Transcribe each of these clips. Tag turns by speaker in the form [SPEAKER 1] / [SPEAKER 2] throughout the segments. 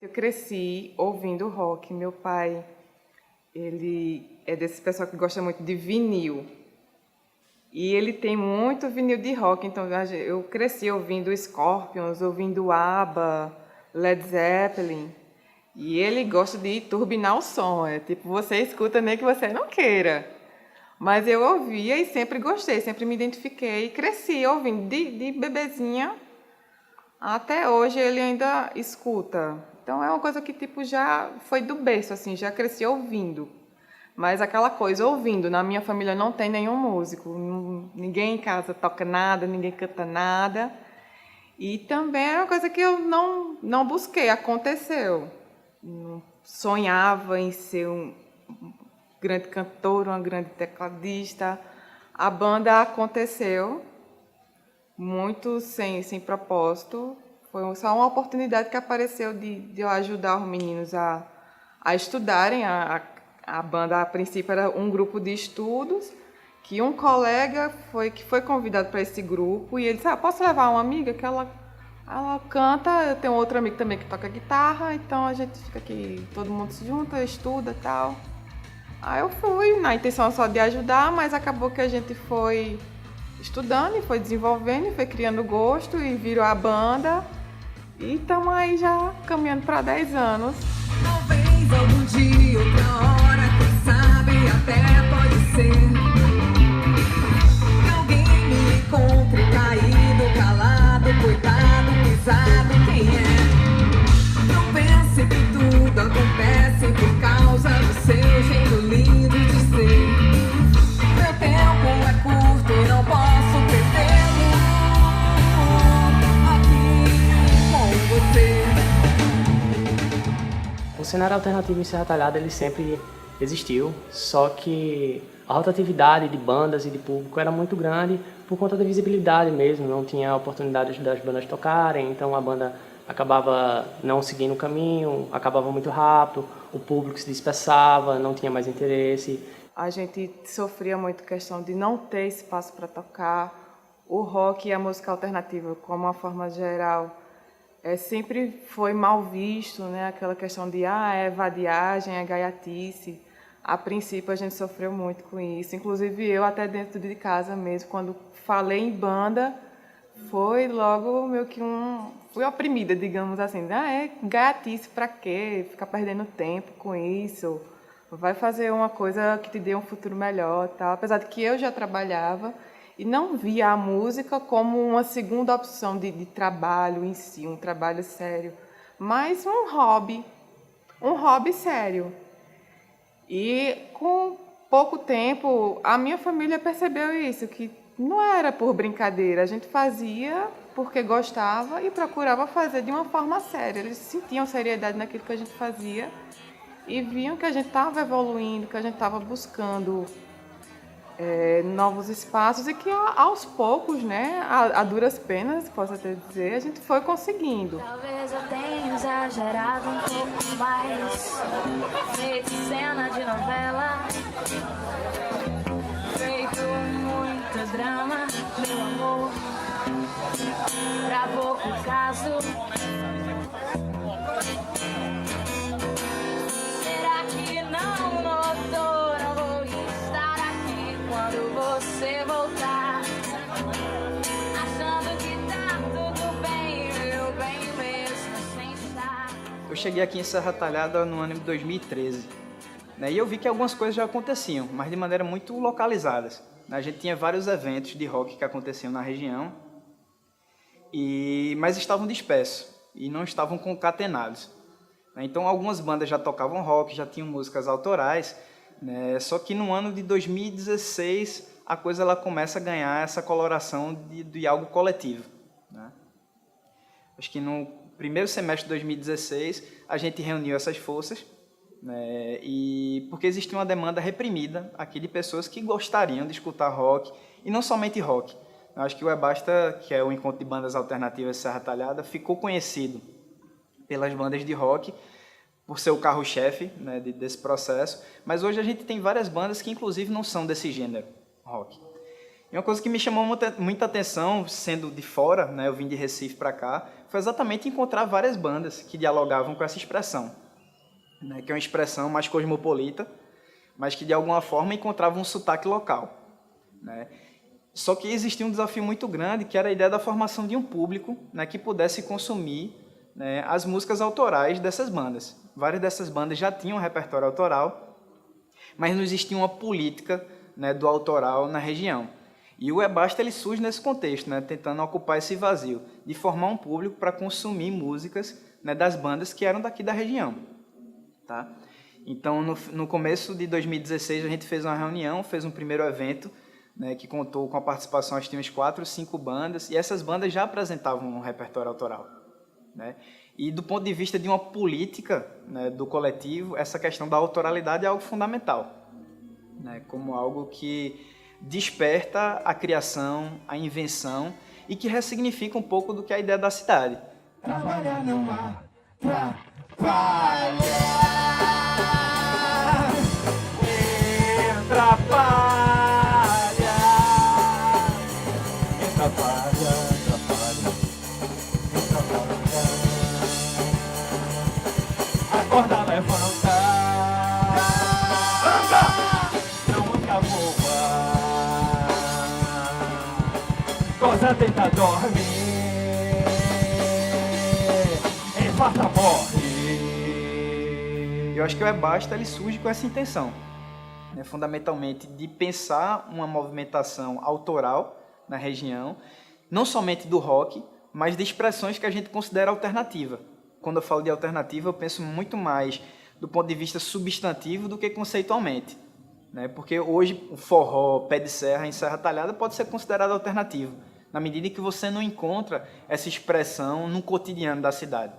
[SPEAKER 1] Eu cresci ouvindo rock. Meu pai, ele é desse pessoal que gosta muito de vinil. E ele tem muito vinil de rock, então eu cresci ouvindo Scorpions, ouvindo ABBA, Led Zeppelin. E ele gosta de turbinar o som, é tipo, você escuta nem que você não queira. Mas eu ouvia e sempre gostei, sempre me identifiquei e cresci ouvindo de bebezinha. Até hoje ele ainda escuta. Então é uma coisa que tipo já foi do berço, assim, já cresci ouvindo. Mas aquela coisa, ouvindo, na minha família não tem nenhum músico, ninguém em casa toca nada, ninguém canta nada. E também é uma coisa que eu não busquei, aconteceu. Não sonhava em ser um grande cantor, uma grande tecladista. A banda aconteceu, muito sem propósito. Foi só uma oportunidade que apareceu de eu ajudar os meninos a estudarem. A banda, a princípio, era um grupo de estudos, que um colega que foi convidado para esse grupo, e ele disse, posso levar uma amiga que ela canta, eu tenho outro amigo também que toca guitarra, então a gente fica aqui, todo mundo se junta, estuda e tal. Aí eu fui, na intenção só de ajudar, mas acabou que a gente foi estudando e foi desenvolvendo, e foi criando gosto e virou a banda. E estamos aí já caminhando para 10 anos.
[SPEAKER 2] Talvez algum dia, outra hora, quem sabe até pode ser que alguém me encontre caído, calado, coitado, pisado, quem é? Não pense que tudo acontece por causa do seu jeito lindo de ser. Meu tempo é curto e não posso perdê-lo aqui com você.
[SPEAKER 3] O cenário alternativo em Serra Talhada ele sempre existiu, só que a rotatividade de bandas e de público era muito grande por conta da visibilidade mesmo, não tinha oportunidade das bandas tocarem, então a banda acabava não seguindo o caminho, acabava muito rápido, o público se dispersava, não tinha mais interesse.
[SPEAKER 1] A gente sofria muito questão de não ter espaço para tocar. O rock e a música alternativa, como uma forma geral, sempre foi mal visto, né? Aquela questão de é vadiagem, é gaiatice. A princípio a gente sofreu muito com isso, inclusive eu até dentro de casa mesmo, quando falei em banda, foi logo meio que fui oprimida, digamos assim. É gaiatice para quê? Ficar perdendo tempo com isso. Vai fazer uma coisa que te dê um futuro melhor, tal. Apesar de que eu já trabalhava e não via a música como uma segunda opção de trabalho em si, um trabalho sério, mas um hobby sério. E com pouco tempo, a minha família percebeu isso, que não era por brincadeira, a gente fazia porque gostava e procurava fazer de uma forma séria. Eles sentiam seriedade naquilo que a gente fazia e viam que a gente estava evoluindo, que a gente estava buscando novos espaços e que aos poucos, né, a duras penas, posso até dizer, a gente foi conseguindo.
[SPEAKER 4] Talvez eu tenha exagerado um pouco mais, feito cena de novela, feito muito drama, meu amor, pra pouco caso. Será que não notou? Não vou estar aqui quando você voltar, achando que tá tudo bem, meu bem, mesmo sem estar.
[SPEAKER 5] Eu cheguei aqui em Serra Talhada no ano de 2013, né, e eu vi que algumas coisas já aconteciam, mas de maneira muito localizadas. A gente tinha vários eventos de rock que aconteciam na região, mas estavam dispersos e não estavam concatenados. Então algumas bandas já tocavam rock, já tinham músicas autorais, né? Só que no ano de 2016 a coisa ela começa a ganhar essa coloração de algo coletivo, né? Acho que no primeiro semestre de 2016 a gente reuniu essas forças, né? E porque existia uma demanda reprimida aqui de pessoas que gostariam de escutar rock, e não somente rock. Eu acho que o Ebasta, que é o encontro de bandas alternativas de Serra Talhada, ficou conhecido pelas bandas de rock, por ser o carro-chefe, né, desse processo, mas hoje a gente tem várias bandas que inclusive não são desse gênero, rock. E uma coisa que me chamou muita atenção, sendo de fora, né, eu vim de Recife para cá, foi exatamente encontrar várias bandas que dialogavam com essa expressão, né, que é uma expressão mais cosmopolita, mas que de alguma forma encontrava um sotaque local, né. Só que existia um desafio muito grande, que era a ideia da formação de um público, né, que pudesse consumir, né, as músicas autorais dessas bandas. Várias dessas bandas já tinham um repertório autoral, mas não existia uma política, né, do autoral na região. E o Ebasta ele surge nesse contexto, né, tentando ocupar esse vazio, de formar um público para consumir músicas, né, das bandas que eram daqui da região. Tá? Então, no começo de 2016, a gente fez uma reunião, fez um primeiro evento, né, que contou com a participação, acho que umas 4 ou 5 bandas, e essas bandas já apresentavam um repertório autoral, né? E do ponto de vista de uma política, né, do coletivo, essa questão da autoralidade é algo fundamental, né, como algo que desperta a criação, a invenção e que ressignifica um pouco do que é a ideia da cidade.
[SPEAKER 6] Trabalhar não há trabalhar, acorda, levanta, anda, não anda boa, goza, deita, dorme, infarta, morre.
[SPEAKER 5] Eu acho que o Ebasta ele surge com essa intenção, né, fundamentalmente de pensar uma movimentação autoral na região, não somente do rock, mas de expressões que a gente considera alternativa. Quando eu falo de alternativa, eu penso muito mais do ponto de vista substantivo do que conceitualmente, né? Porque hoje o forró, pé de serra em Serra Talhada pode ser considerado alternativo, na medida em que você não encontra essa expressão no cotidiano da cidade.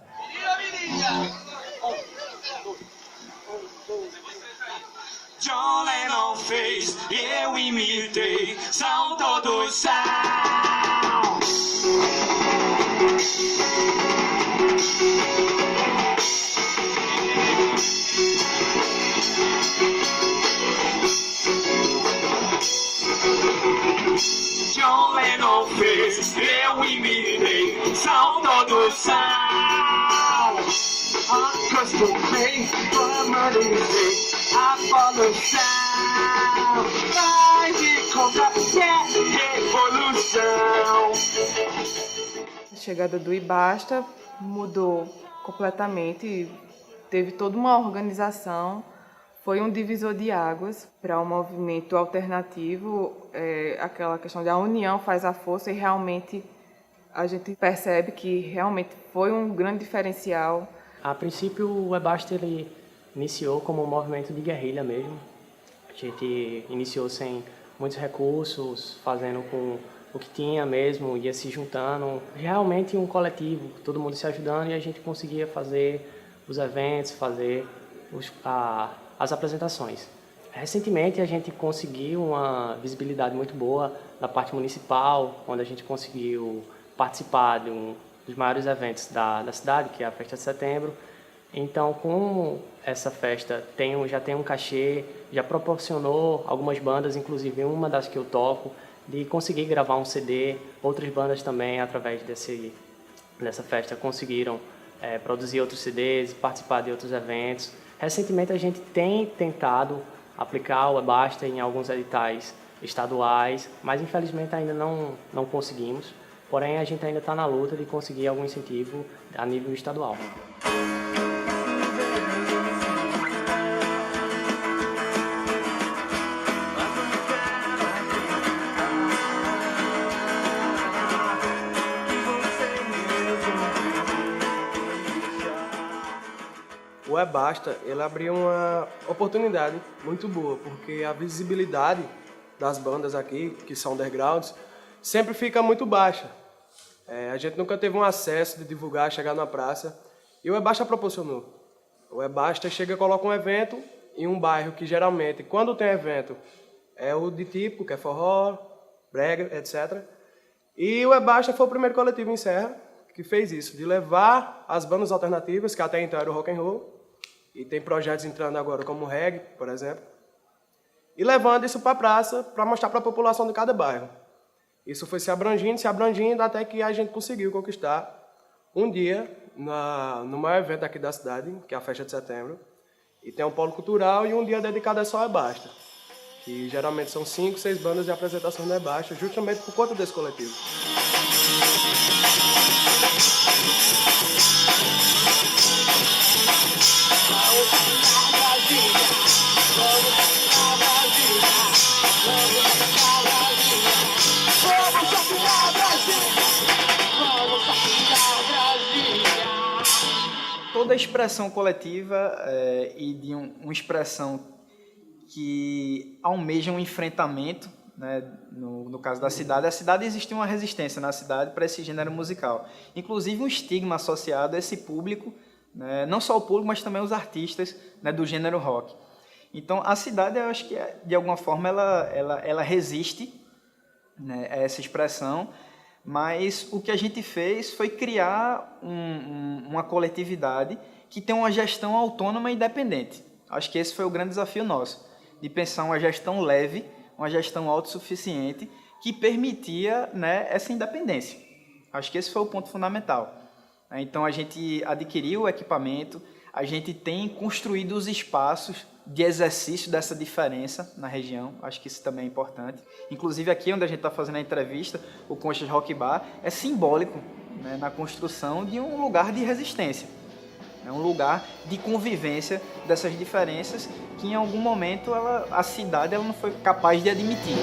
[SPEAKER 6] John Lennon fez, eu imitei, são todos são. John Lennon fez, eu imitei, são todos são. Acostumei, humanizei a poluição. Vai de conta, revolução.
[SPEAKER 1] A chegada do Ebasta mudou completamente, teve toda uma organização, foi um divisor de águas para um movimento alternativo, aquela questão de a união faz a força, e realmente a gente percebe que realmente foi um grande diferencial.
[SPEAKER 3] A princípio, o Ebasta ele iniciou como um movimento de guerrilha mesmo. A gente iniciou sem muitos recursos, fazendo com o que tinha mesmo, ia se juntando. Realmente um coletivo, todo mundo se ajudando, e a gente conseguia fazer os eventos, fazer as apresentações. Recentemente, a gente conseguiu uma visibilidade muito boa da parte municipal, onde a gente conseguiu participar de um dos maiores eventos da cidade, que é a Festa de Setembro. Então, como essa festa já tem um cachê, já proporcionou algumas bandas, inclusive uma das que eu toco, de conseguir gravar um CD. Outras bandas também, através dessa festa, conseguiram produzir outros CDs, participar de outros eventos. Recentemente, a gente tem tentado aplicar o Ebasta em alguns editais estaduais, mas infelizmente ainda não conseguimos. Porém, a gente ainda está na luta de conseguir algum incentivo a nível estadual.
[SPEAKER 7] O Ebasta, ele abriu uma oportunidade muito boa, porque a visibilidade das bandas aqui, que são undergrounds, sempre fica muito baixa. A gente nunca teve um acesso de divulgar, chegar na praça, e o Ebasta proporcionou. O Ebasta chega e coloca um evento em um bairro que geralmente, quando tem evento, é o de típico, que é forró, brega, etc. E o Ebasta foi o primeiro coletivo em Serra que fez isso, de levar as bandas alternativas, que até então era o rock and roll, e tem projetos entrando agora como o reggae, por exemplo, e levando isso para a praça para mostrar para a população de cada bairro. Isso foi se abrangindo, até que a gente conseguiu conquistar um dia no maior evento aqui da cidade, que é a Festa de Setembro, e tem um polo cultural e um dia dedicado só a Basta, que geralmente são 5, 6 bandas de apresentação da Basta, justamente por conta desse coletivo.
[SPEAKER 5] Toda a expressão coletiva e de uma expressão que almeja um enfrentamento, né, no caso da cidade, a cidade existia uma resistência na cidade para esse gênero musical. Inclusive um estigma associado a esse público, né, não só o público, mas também os artistas, né, do gênero rock. Então a cidade, eu acho que de alguma forma ela resiste, né, a essa expressão, mas o que a gente fez foi criar uma coletividade que tem uma gestão autônoma e independente. Acho que esse foi o grande desafio nosso, de pensar uma gestão leve, uma gestão autossuficiente, que permitia, né, essa independência. Acho que esse foi o ponto fundamental. Então a gente adquiriu o equipamento, a gente tem construído os espaços de exercício dessa diferença na região, acho que isso também é importante. Inclusive aqui onde a gente está fazendo a entrevista, o Conchas Rock Bar é simbólico, né, na construção de um lugar de resistência. É um lugar de convivência dessas diferenças que em algum momento a cidade não foi capaz de admitir.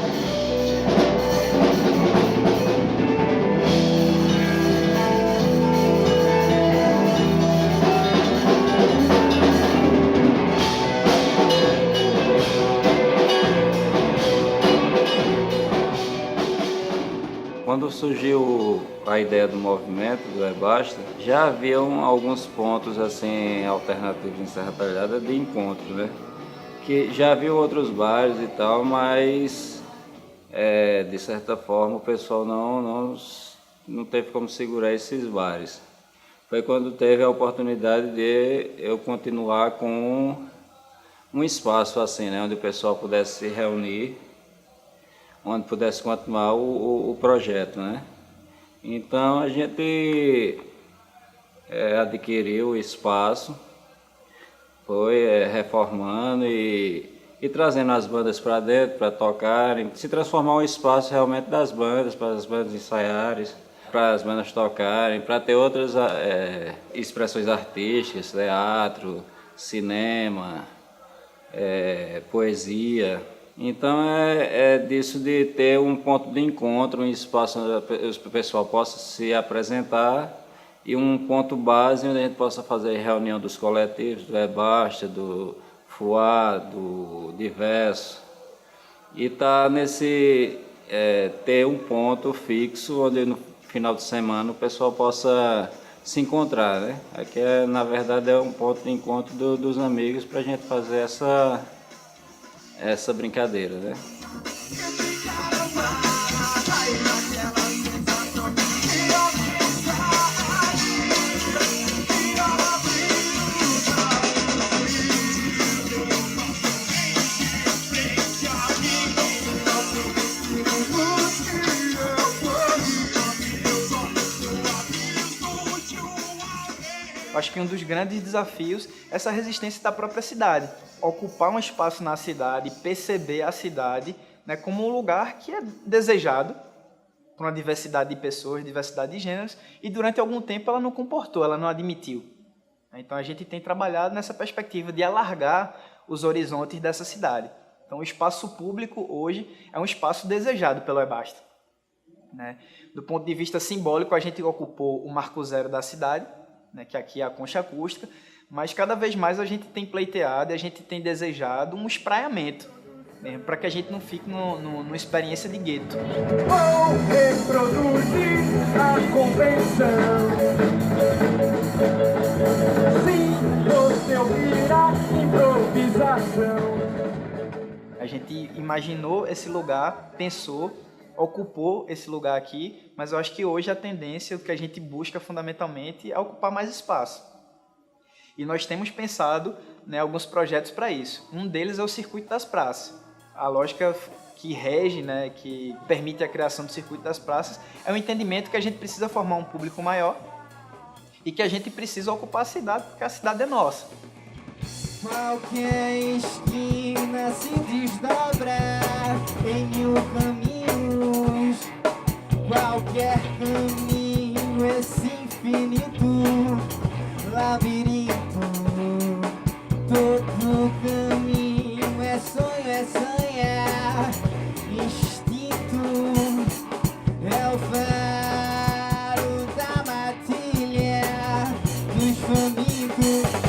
[SPEAKER 8] Quando surgiu a ideia do movimento do Basta, já haviam alguns pontos assim alternativos em Serra Talhada de encontro, né? Que já havia outros bares e tal, mas de certa forma o pessoal não teve como segurar esses bares. Foi quando teve a oportunidade de eu continuar com um espaço assim, né, onde o pessoal pudesse se reunir, onde pudesse continuar o projeto, né? Então a gente adquiriu o espaço, foi reformando e trazendo as bandas para dentro para tocarem, se transformar um espaço realmente das bandas, para as bandas ensaiarem, para as bandas tocarem, para ter outras expressões artísticas, teatro, cinema, poesia. Então é disso de ter um ponto de encontro, um espaço onde o pessoal possa se apresentar e um ponto base onde a gente possa fazer reunião dos coletivos, do Basta, do Fuá, do Diverso. E tá nesse ter um ponto fixo onde no final de semana o pessoal possa se encontrar, né? Aqui na verdade é um ponto de encontro dos amigos para a gente fazer essa brincadeira, né?
[SPEAKER 5] Acho que um dos grandes desafios é essa resistência da própria cidade. Ocupar um espaço na cidade, perceber a cidade, né, como um lugar que é desejado por uma diversidade de pessoas, diversidade de gêneros, e durante algum tempo ela não comportou, ela não admitiu. Então a gente tem trabalhado nessa perspectiva de alargar os horizontes dessa cidade. Então o espaço público hoje é um espaço desejado pelo Basta, né? Do ponto de vista simbólico, a gente ocupou o marco zero da cidade, né, que aqui é a Concha Acústica, mas cada vez mais a gente tem pleiteado e a gente tem desejado um espraiamento, né, para que a gente não fique numa experiência de gueto.
[SPEAKER 2] Vou reproduzir a convenção. Sim, você ouvirá improvisação.
[SPEAKER 5] A gente imaginou esse lugar, pensou, ocupou esse lugar aqui, mas eu acho que hoje a tendência, o que a gente busca fundamentalmente é ocupar mais espaço. E nós temos pensado, né, alguns projetos para isso. Um deles é o Circuito das Praças. A lógica que rege, né, que permite a criação do Circuito das Praças é o entendimento que a gente precisa formar um público maior, e que a gente precisa ocupar a cidade, porque a cidade é nossa.
[SPEAKER 9] Qualquer esquina se desdobra em 1000 caminhos. Qualquer caminho, esse infinito labirinto. Todo caminho é sonho, é sonhar. Instinto é o faro da matilha dos famintos.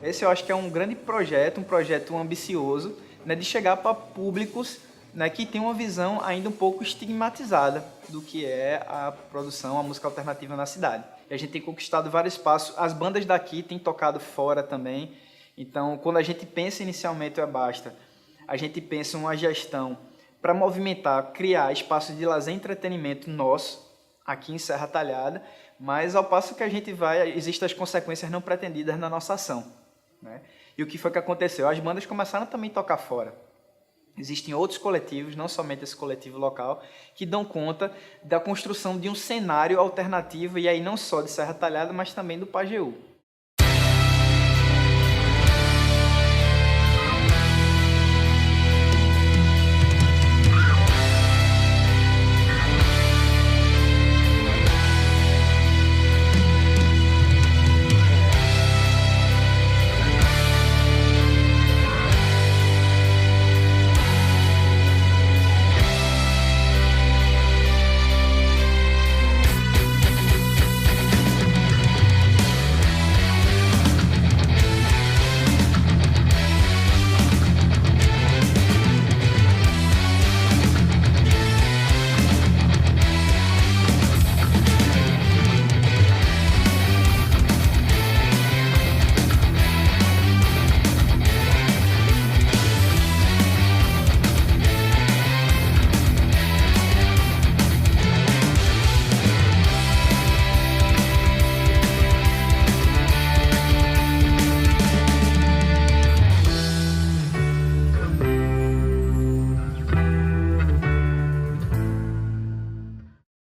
[SPEAKER 5] Esse eu acho que é um grande projeto, um projeto ambicioso, né, de chegar para públicos, né, que têm uma visão ainda um pouco estigmatizada do que é a produção, a música alternativa na cidade. E a gente tem conquistado vários espaços, as bandas daqui têm tocado fora também. Então, quando a gente pensa inicialmente o É Basta, a gente pensa uma gestão para movimentar, criar espaços de lazer e entretenimento nosso, aqui em Serra Talhada, mas ao passo que a gente vai, existem as consequências não pretendidas na nossa ação, né? E o que foi que aconteceu? As bandas começaram também a tocar fora. Existem outros coletivos, não somente esse coletivo local, que dão conta da construção de um cenário alternativo, e aí não só de Serra Talhada, mas também do Pajeú.